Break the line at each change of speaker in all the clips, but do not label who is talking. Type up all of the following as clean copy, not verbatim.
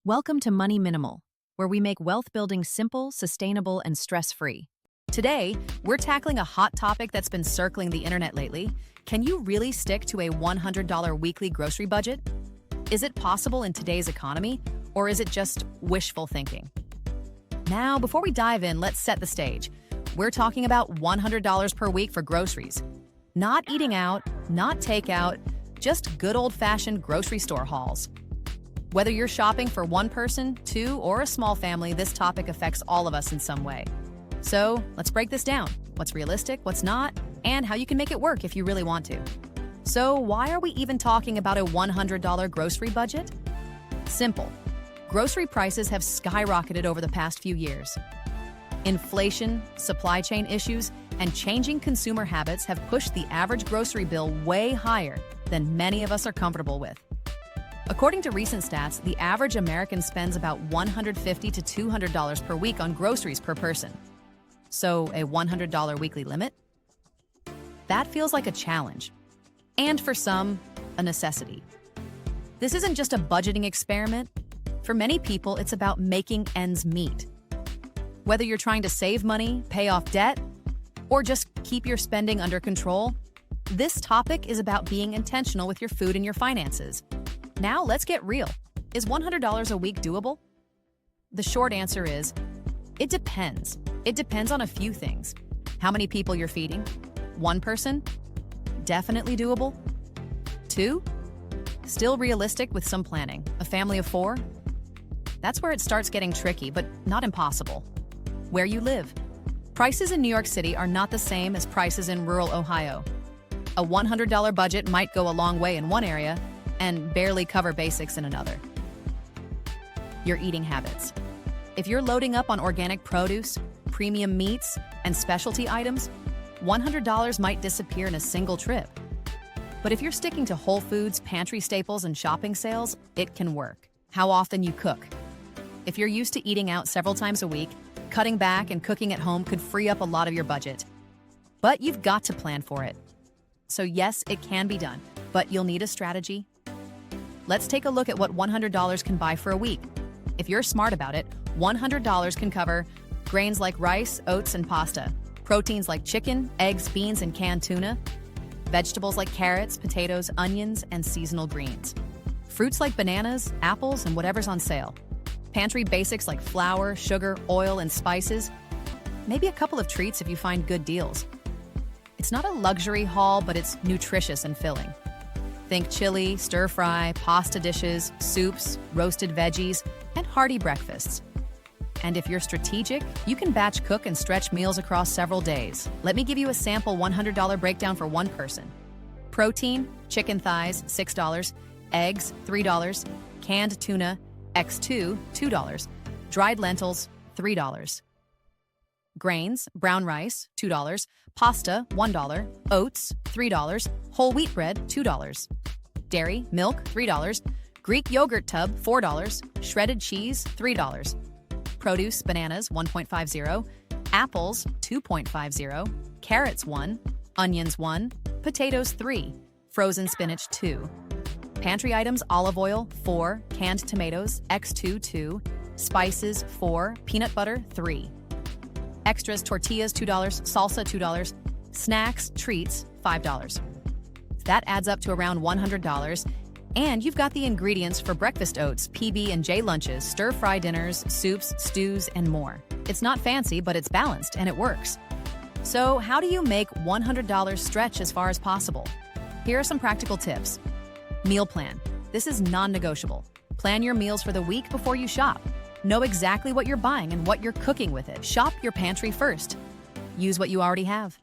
Welcome to Money Minimal, where we make wealth building simple, sustainable, and stress-free. Today, we're tackling a hot topic that's been circling the internet lately. Can you really stick to a $100 weekly grocery budget? Is it possible in today's economy, or is it just wishful thinking? Now, before we dive in, let's set the stage. We're talking about $100 per week for groceries. Not eating out, not takeout, just good old-fashioned grocery store hauls. Whether you're shopping for one person, two, or a small family, this topic affects all of us in some way. So let's break this down. What's realistic, what's not, and how you can make it work if you really want to. So why are we even talking about a $100 grocery budget? Simple. Grocery prices have skyrocketed over the past few years. Inflation, supply chain issues, and changing consumer habits have pushed the average grocery bill way higher than many of us are comfortable with. According to recent stats, the average American spends about $150 to $200 per week on groceries per person. So a $100 weekly limit? That feels like a challenge. And for some, a necessity. This isn't just a budgeting experiment. For many people, it's about making ends meet. Whether you're trying to save money, pay off debt, or just keep your spending under control, this topic is about being intentional with your food and your finances. Now let's get real. Is $100 a week doable? The short answer is, it depends. It depends on a few things. How many people you're feeding? One person? Definitely doable. Two? Still realistic with some planning. A family of four? That's where it starts getting tricky, but not impossible. Where you live. Prices in New York City are not the same as prices in rural Ohio. A $100 budget might go a long way in one area and barely cover basics in another. Your eating habits. If you're loading up on organic produce, premium meats, and specialty items, $100 might disappear in a single trip. But if you're sticking to Whole Foods, pantry staples, and shopping sales, it can work. How often you cook. If you're used to eating out several times a week, cutting back and cooking at home could free up a lot of your budget. But you've got to plan for it. So yes, it can be done, but you'll need a strategy. Let's take a look at what $100 can buy for a week. If you're smart about it, $100 can cover grains like rice, oats, and pasta, proteins like chicken, eggs, beans, and canned tuna, vegetables like carrots, potatoes, onions, and seasonal greens, fruits like bananas, apples, and whatever's on sale, pantry basics like flour, sugar, oil, and spices, maybe a couple of treats if you find good deals. It's not a luxury haul, but it's nutritious and filling. Think chili, stir-fry, pasta dishes, soups, roasted veggies, and hearty breakfasts. And if you're strategic, you can batch cook and stretch meals across several days. Let me give you a sample $100 breakdown for one person. Protein, chicken thighs, $6, eggs, $3, canned tuna, X2, $2, dried lentils, $3. Grains, brown rice, $2, pasta, $1, oats, $3, whole wheat bread, $2, dairy, milk, $3, Greek yogurt tub, $4, shredded cheese, $3, produce, bananas, 1.50, apples, 2.50, carrots, 1, onions, 1, potatoes, 3, frozen spinach, 2, pantry items, olive oil, 4, canned tomatoes, X2, 2, spices, 4, peanut butter, 3. Extras, tortillas, $2, salsa, $2, snacks, treats, $5. That adds up to around $100, and you've got the ingredients for breakfast oats, PB&J lunches, stir-fry dinners, soups, stews, and more. It's not fancy, but it's balanced, and it works. So how do you make $100 stretch as far as possible? Here are some practical tips. Meal plan. This is non-negotiable. Plan your meals for the week before you shop. Know exactly what you're buying and what you're cooking with it. Shop your pantry first. Use what you already have.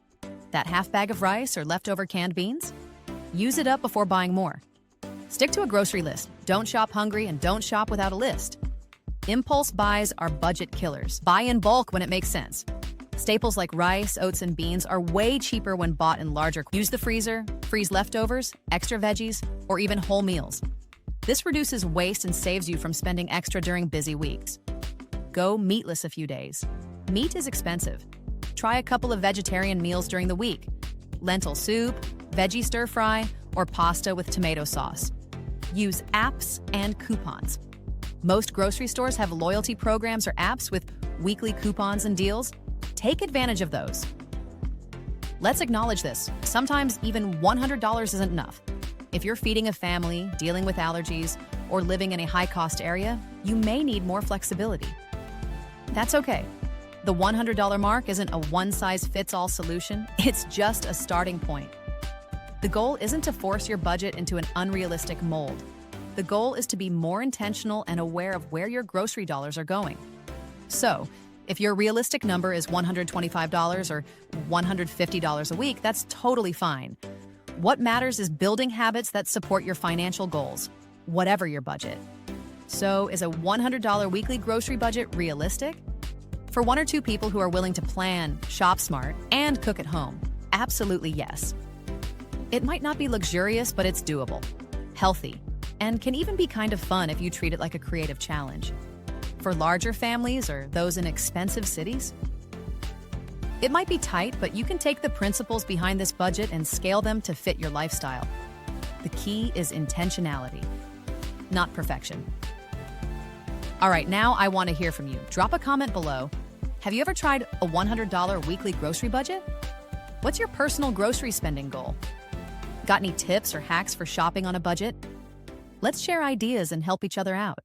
That half bag of rice or leftover canned beans? Use it up before buying more. Stick to a grocery list. Don't shop hungry and don't shop without a list. Impulse buys are budget killers. Buy in bulk when it makes sense. Staples like rice, oats, and beans are way cheaper when bought in larger. Use the freezer, freeze leftovers, extra veggies, or even whole meals. This reduces waste and saves you from spending extra during busy weeks. Go meatless a few days. Meat is expensive. Try a couple of vegetarian meals during the week. Lentil soup, veggie stir-fry, or pasta with tomato sauce. Use apps and coupons. Most grocery stores have loyalty programs or apps with weekly coupons and deals. Take advantage of those. Let's acknowledge this. Sometimes even $100 isn't enough. If you're feeding a family, dealing with allergies, or living in a high-cost area, you may need more flexibility. That's okay. The $100 mark isn't a one-size-fits-all solution. It's just a starting point. The goal isn't to force your budget into an unrealistic mold. The goal is to be more intentional and aware of where your grocery dollars are going. So, if your realistic number is $125 or $150 a week, that's totally fine. What matters is building habits that support your financial goals, whatever your budget. So, is a $100 weekly grocery budget realistic? For one or two people who are willing to plan, shop smart, and cook at home, absolutely yes. It might not be luxurious, but it's doable, healthy, and can even be kind of fun if you treat it like a creative challenge. For larger families or those in expensive cities, it might be tight, but you can take the principles behind this budget and scale them to fit your lifestyle. The key is intentionality, not perfection. All right, now I want to hear from you. Drop a comment below. Have you ever tried a $100 weekly grocery budget? What's your personal grocery spending goal? Got any tips or hacks for shopping on a budget? Let's share ideas and help each other out.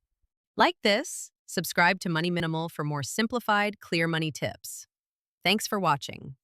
Like this, subscribe to Money Minimal for more simplified, clear money tips. Thanks for watching.